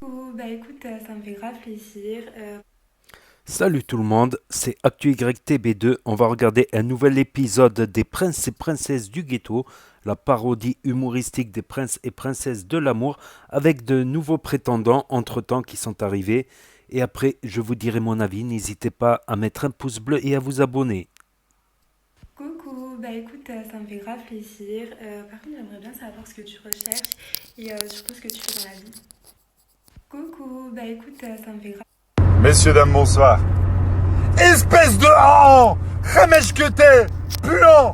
Coucou, bah écoute, ça me fait grave plaisir. Salut tout le monde, c'est ActuYTB2. On va regarder un nouvel épisode des Princes et Princesses du Ghetto, la parodie humoristique des princes et princesses de l'amour, avec de nouveaux prétendants entre-temps qui sont arrivés. Et après, je vous dirai mon avis. N'hésitez pas à mettre un pouce bleu et à vous abonner. Coucou, bah écoute, ça me fait grave plaisir. Par contre, j'aimerais bien savoir ce que tu recherches et surtout ce que tu fais dans la vie. Coucou, bah écoute, ça me fait grave. Messieurs, dames, bonsoir. Espèce de Ramèche que t'es, puant,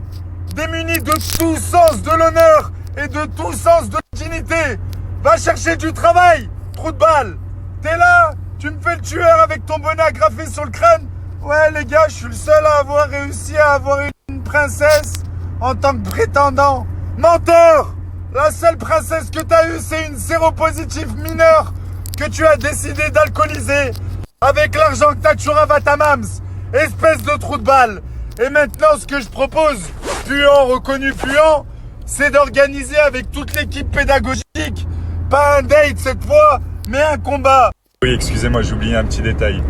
démuni de tout sens de l'honneur et de tout sens de la dignité. Va chercher du travail, trou de balle. T'es là, tu me fais le tueur avec ton bonnet agrafé sur le crâne. Ouais, les gars, je suis le seul à avoir réussi à avoir une princesse en tant que prétendant. Menteur! La seule princesse que t'as eue, c'est une séropositive mineure que tu as décidé d'alcooliser avec l'argent que t'as toujours à Vatamams. Espèce de trou de balle. Et maintenant, ce que je propose, puant, reconnu puant, c'est d'organiser avec toute l'équipe pédagogique, pas un date cette fois, mais un combat. Oui, excusez-moi, j'ai oublié un petit détail.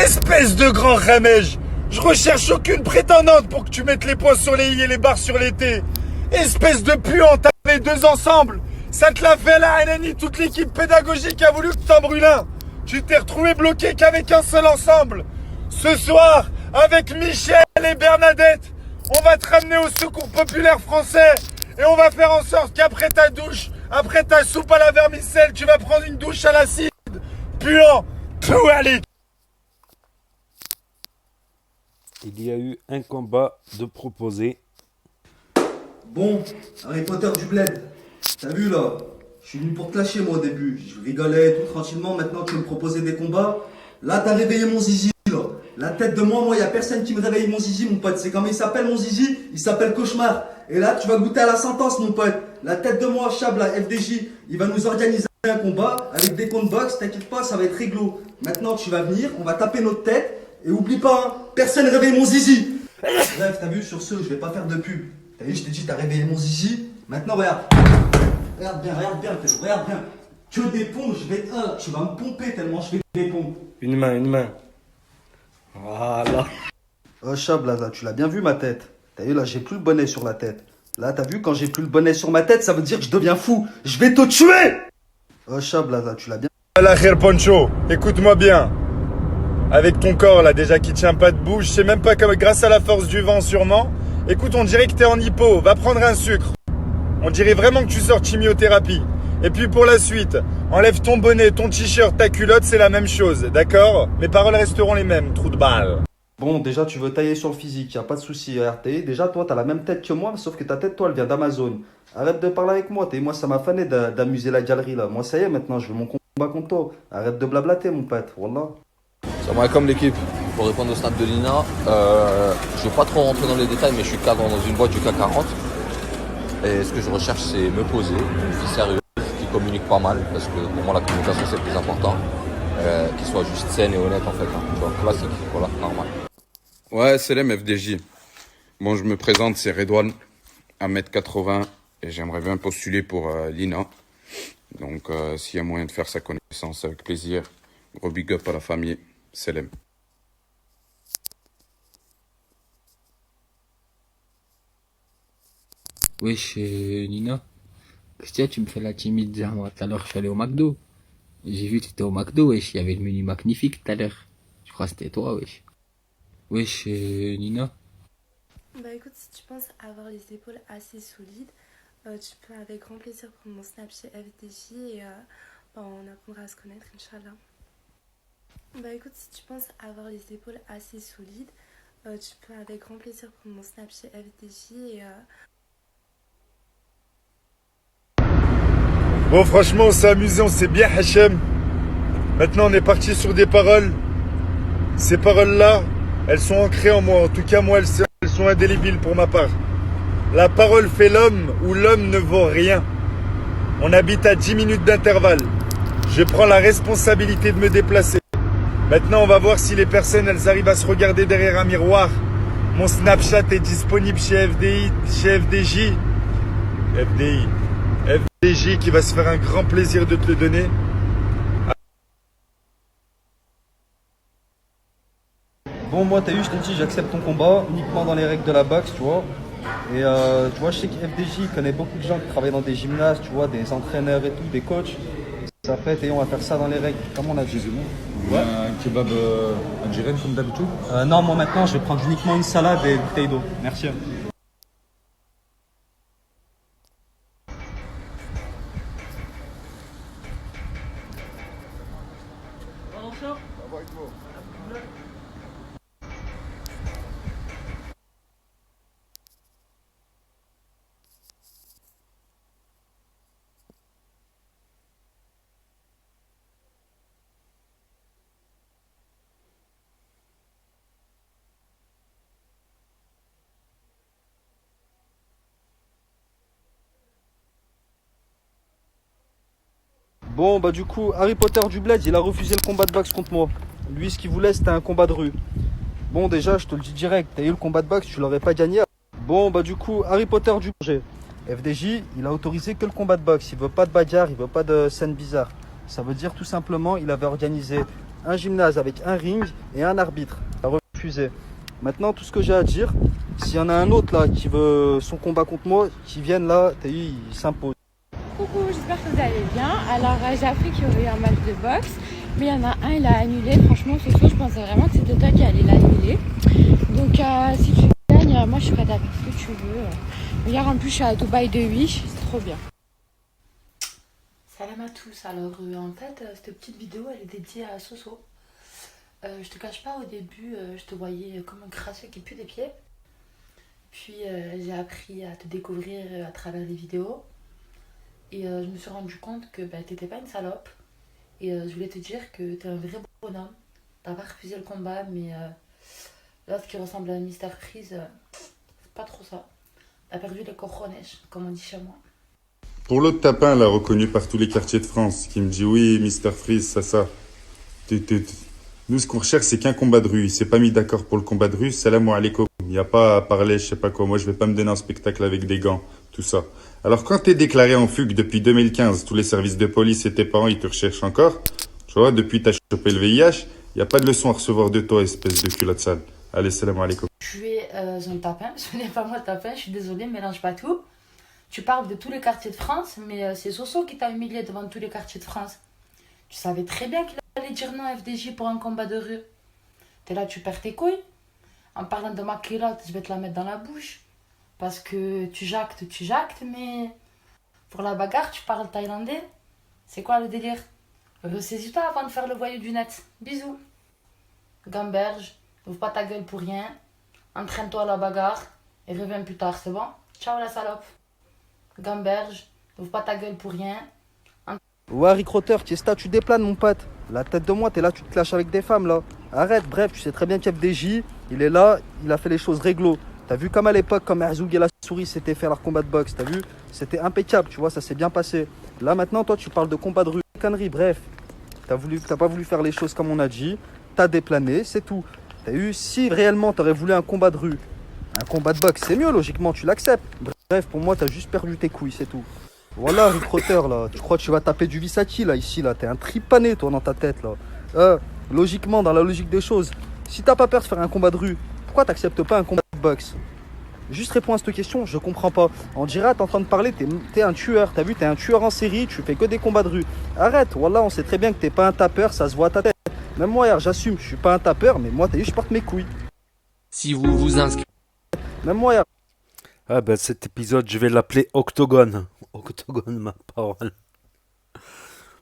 Espèce de grand ramège, je recherche aucune prétendante pour que tu mettes les points sur les i et les barres sur les t. Espèce de puant, t'as les deux ensemble. Ça te l'a fait là, Anani, toute l'équipe pédagogique a voulu que t'en brûles un. Tu t'es retrouvé bloqué qu'avec un seul ensemble. Ce soir, avec Michel et Bernadette, on va te ramener au secours populaire français et on va faire en sorte qu'après ta douche, après ta soupe à la vermicelle, tu vas prendre une douche à l'acide. Puant, tout allez. Il y a eu un combat de proposé. Bon, Harry Potter du bled, t'as vu là? Je suis venu pour te lâcher moi au début, je rigolais tout tranquillement, maintenant tu veux me proposer des combats. Là t'as réveillé mon zizi là. La tête de moi, y a personne qui me réveille mon zizi mon pote. C'est comment il s'appelle mon zizi? Il s'appelle Cauchemar. Et là tu vas goûter à la sentence mon pote. La tête de moi, Chab, la FDJ, il va nous organiser un combat avec des comptes box, t'inquiète pas, ça va être réglo. Maintenant tu vas venir, on va taper notre tête. Et oublie pas, hein, personne réveille mon zizi. Bref, t'as vu, sur ce, je vais pas faire de pub. T'as vu, je t'ai dit, t'as réveillé mon zizi. Maintenant, regarde. Regarde bien, regarde bien. Que des pompes, tu vas me pomper tellement je fais des pompes. Une main. Voilà. Oh, Chab, là, tu l'as bien vu ma tête. T'as vu, là, j'ai plus le bonnet sur la tête. Là, t'as vu, quand j'ai plus le bonnet sur ma tête, ça veut dire que je deviens fou. Je vais te tuer. Oh, Chab, là, tu l'as bien. La Kher Poncho, écoute-moi bien. Avec ton corps là déjà qui tient pas debout, je sais même pas comment, grâce à la force du vent sûrement. Écoute, on dirait que t'es en hypo, va prendre un sucre. On dirait vraiment que tu sors de chimiothérapie. Et puis pour la suite, enlève ton bonnet, ton t-shirt, ta culotte, c'est la même chose, d'accord? Mes paroles resteront les mêmes, trou de balle. Bon, déjà, tu veux tailler sur le physique, y a pas de souci, RTI. Déjà, toi, t'as la même tête que moi, sauf que ta tête, toi, elle vient d'Amazon. Arrête de parler avec moi, moi, ça m'a fané d'amuser la galerie, là. Moi, ça y est, maintenant, je veux mon combat contre toi. Arrête de blablater, mon pote, wallah. Salam alaikum l'équipe. Pour répondre au snap de Lina, je ne vais pas trop rentrer dans les détails, mais je suis cadre dans une boîte du CAC 40. Et ce que je recherche, c'est me poser, une fille sérieuse, qui communique pas mal, parce que pour moi la communication c'est le plus important, qui soit juste saine et honnête en fait. Hein. Donc classique, voilà, normal. Ouais, c'est l'MFDJ. Bon, je me présente, c'est Redouane, 1m80, et j'aimerais bien postuler pour l'INA. Donc, s'il y a moyen de faire sa connaissance, avec plaisir. Gros big up à la famille, Selem. Wesh, Nina. Tiens, tu me fais la timide. Moi, tout à l'heure, je suis allé au McDo. J'ai vu que tu étais au McDo, wesh. Il y avait le menu magnifique tout à l'heure. Je crois que c'était toi, wesh. Wesh, Nina. Bah écoute, si tu penses avoir les épaules assez solides, tu peux avec grand plaisir prendre mon snap chez FDJ et bah, on apprendra à se connaître, Inch'Allah. Bah écoute, si tu penses avoir les épaules assez solides, tu peux avec grand plaisir prendre mon snap chez FDJ et Bon, franchement, on s'est amusé, on s'est bien Hachem. Maintenant, on est parti sur des paroles. Ces paroles-là, elles sont ancrées en moi. En tout cas, moi, elles sont indélébiles pour ma part. La parole fait l'homme ou l'homme ne vaut rien. On habite à 10 minutes d'intervalle. Je prends la responsabilité de me déplacer. Maintenant, on va voir si les personnes, elles arrivent à se regarder derrière un miroir. Mon Snapchat est disponible chez FDI, chez FDJ. FDI qui va se faire un grand plaisir de te le donner. Bon, moi, t'as vu, je t'ai dit, j'accepte ton combat uniquement dans les règles de la boxe, tu vois. Et tu vois, je sais que FDJ connaît beaucoup de gens qui travaillent dans des gymnases, tu vois, des entraîneurs et tout, des coachs. Ça fait, et on va faire ça dans les règles, comme on a dit. Ouais. Un kebab algérien comme d'habitude. Non, moi maintenant, je vais prendre uniquement une salade et une bouteille d'eau. Merci. Bon, bah du coup, Harry Potter du Bled, il a refusé le combat de boxe contre moi. Lui, ce qu'il voulait, c'était un combat de rue. Bon, déjà, je te le dis direct, t'as eu le combat de boxe, tu l'aurais pas gagné. Bon, bah du coup, Harry Potter du Bled. FDJ, il a autorisé que le combat de boxe. Il veut pas de bagarre, il veut pas de scène bizarre. Ça veut dire tout simplement, il avait organisé un gymnase avec un ring et un arbitre. Il a refusé. Maintenant, tout ce que j'ai à dire, s'il y en a un autre là qui veut son combat contre moi, qui vienne là, t'as eu, il s'impose. Coucou, j'espère que vous allez bien. Alors j'ai appris qu'il y aurait eu un match de boxe, mais il y en a un, il a annulé. Franchement, ce soir, je pensais vraiment que c'était toi qui allais l'annuler. Donc si tu gagnes, moi je suis prête à faire ce que tu veux. Regarde, en plus je suis à Dubaï de Wish, c'est trop bien. Salam à tous. Alors en fait, cette petite vidéo, elle est dédiée à Soso. Je te cache pas, au début, je te voyais comme un crasseux qui pue des pieds. Puis j'ai appris à te découvrir à travers les vidéos. Et je me suis rendu compte que t'étais pas une salope. Et je voulais te dire que t'es un vrai bonhomme. T'as pas refusé le combat, mais là, ce qui ressemble à un Mister Freeze, c'est pas trop ça. T'as perdu les cojones, comme on dit chez moi. Pour l'autre tapin, là, reconnu par tous les quartiers de France, qui me dit oui, Mister Freeze, ça. Nous, ce qu'on recherche, c'est qu'un combat de rue. Il s'est pas mis d'accord pour le combat de rue. Salam alaikum. Il n'y a pas à parler, je sais pas quoi. Moi, je vais pas me donner un spectacle avec des gants, tout ça. Alors, quand t'es déclaré en fugue depuis 2015, tous les services de police et tes parents, ils te recherchent encore. Tu vois, depuis t'as chopé le VIH, il n'y a pas de leçon à recevoir de toi, espèce de culotte sale. Allez, salam alaikum. Tu es un tapin, ce n'est pas moi le tapin, je suis désolée, mélange pas tout. Tu parles de tous les quartiers de France, mais c'est Soso qui t'a humilié devant tous les quartiers de France. Tu savais très bien qu'il allait dire non à FDJ pour un combat de rue. T'es là, tu perds tes couilles. En parlant de ma culotte, je vais te la mettre dans la bouche. Parce que tu jactes, mais pour la bagarre, tu parles thaïlandais. C'est quoi le délire? Ressaisis-toi avant de faire le voyou du net. Bisous. Gamberge, ouvre pas ta gueule pour rien. Entraîne-toi à la bagarre et reviens plus tard, c'est bon? Ciao la salope. Gamberge, ouvre pas ta gueule pour rien. Ouais, Harry Potter, tu es statut des planes, mon pote. La tête de moi, t'es là, tu te clashes avec des femmes, là. Arrête, bref, tu sais très bien qu'FDJ, il est là, il a fait les choses réglo. T'as vu comme à l'époque, comme Herzoug et la souris s'étaient fait leur combat de boxe, t'as vu? C'était impeccable, tu vois, ça s'est bien passé. Là, maintenant, toi, tu parles de combat de rue, conneries, bref. T'as pas voulu faire les choses comme on a dit, t'as déplané, c'est tout. T'as eu, si réellement t'aurais voulu un combat de rue, un combat de boxe, c'est mieux, logiquement, tu l'acceptes. Bref, pour moi, t'as juste perdu tes couilles, c'est tout. Voilà, Harry Potter, là, tu crois que tu vas taper du Visaki, là, ici, là, t'es un tripané, toi, dans ta tête, là. Logiquement, dans la logique des choses, si t'as pas peur de faire un combat de rue, pourquoi t'acceptes pas un combat de boxe? Juste réponds à cette question, je comprends pas. On dirait, t'es en train de parler, t'es un tueur, t'as vu, t'es un tueur en série, tu fais que des combats de rue. Arrête, voilà, on sait très bien que t'es pas un tapeur, ça se voit à ta tête. Même moi, hier, j'assume, je suis pas un tapeur, mais moi, t'as vu, je porte mes couilles. Si vous vous inscrivez. Même moi, hier. Ah ben cet épisode, je vais l'appeler Octogone. Octogone, ma parole.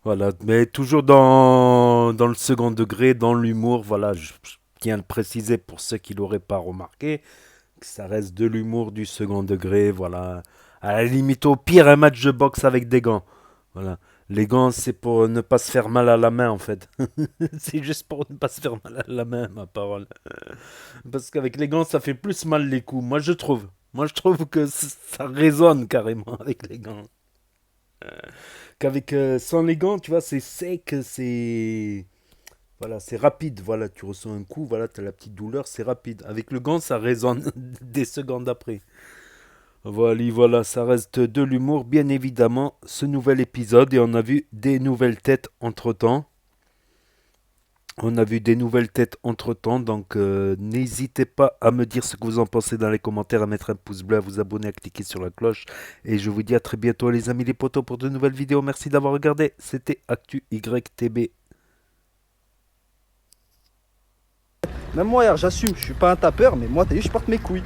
Voilà, mais toujours dans le second degré, dans l'humour. Voilà, je tiens à le préciser pour ceux qui l'auraient pas remarqué, que ça reste de l'humour du second degré. Voilà, à la limite, au pire, un match de boxe avec des gants. Voilà, les gants, c'est pour ne pas se faire mal à la main, en fait. C'est juste pour ne pas se faire mal à la main, ma parole. Parce qu'avec les gants, ça fait plus mal les coups, moi je trouve. Moi, je trouve que ça résonne carrément avec les gants. Qu'avec sans les gants, tu vois, c'est sec, c'est... Voilà, c'est rapide. Voilà, tu ressens un coup, voilà, tu as la petite douleur, c'est rapide. Avec le gant, ça résonne des secondes après. Voilà, ça reste de l'humour, bien évidemment, ce nouvel épisode. Et on a vu des nouvelles têtes entre-temps. On a vu des nouvelles têtes entre-temps, donc n'hésitez pas à me dire ce que vous en pensez dans les commentaires, à mettre un pouce bleu, à vous abonner, à cliquer sur la cloche. Et je vous dis à très bientôt les amis les potos pour de nouvelles vidéos. Merci d'avoir regardé, c'était Actu YTB. Même moi, hier, j'assume, je suis pas un tapeur, mais moi, t'as vu, je porte mes couilles.